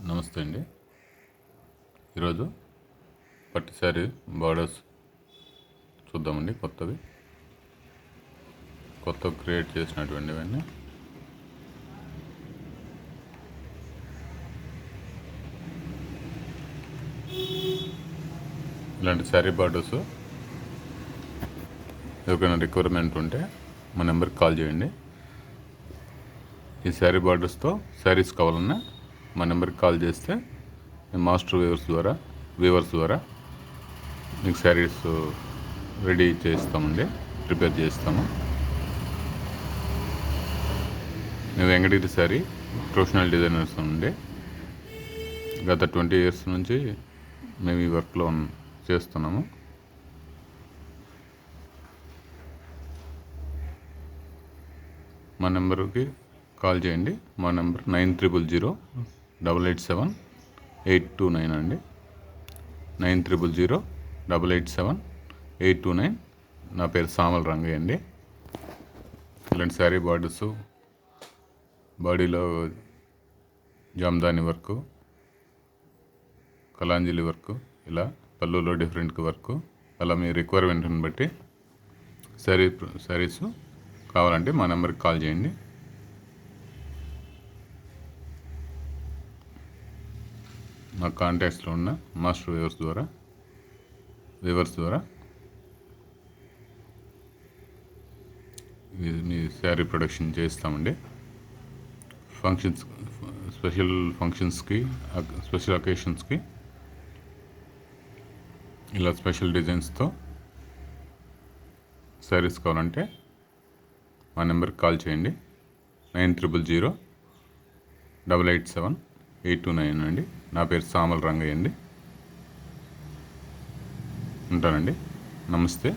నమస్తే అండి. ఈరోజు పట్టు శారీ బార్డర్స్ చూద్దామండి. కొత్తగా క్రియేట్ చేసినటువంటివన్నీ. ఇలాంటి శారీ బార్డర్స్ ఎవరికైనా రిక్వైర్మెంట్ ఉంటే మా నెంబర్కి కాల్ చేయండి. ఈ శారీ బార్డర్స్తో శారీస్ కావాలన్నా మా నెంబర్కి కాల్ చేస్తే మాస్టర్ వీవర్స్ ద్వారా మీకు శారీస్ రెడీ చేస్తామండి, ప్రిపేర్ చేస్తాము. మేము వెంకటగిరి శారీ ప్రొఫెషనల్ డిజైనర్స్ ఉండి గత 20 years నుంచి మేము ఈ వర్క్లో చేస్తున్నాము. మా నెంబర్కి కాల్ చేయండి. మా నెంబర్ 9000887829 అండి. 9000887829. నా పేరు సామల్ రంగయ్య అండి. ఇలాంటి శారీ బార్డర్స్, బాడీలో జామ్దాని వర్క్, కలాంజలి వర్క్, ఇలా పళ్ళులో డిఫరెంట్ వర్క్, అలా మీ రిక్వైర్మెంట్ని బట్టి శారీస్ కావాలంటే మా నెంబర్కి కాల్ చేయండి. మా కాంటాక్ట్స్లో ఉన్న మాస్టర్ వీవర్స్ ద్వారా మీ శారీ ప్రొడక్షన్ చేస్తామండి. స్పెషల్ ఫంక్షన్స్కి, స్పెషల్ అకేషన్స్కి ఇలా స్పెషల్ డిజైన్స్తో శారీస్ కావాలంటే మా నెంబర్కి కాల్ చేయండి. 9000887829 అండి. నా పేరు సామల్ రంగయ్య అండి. ఉంటానండి. నమస్తే.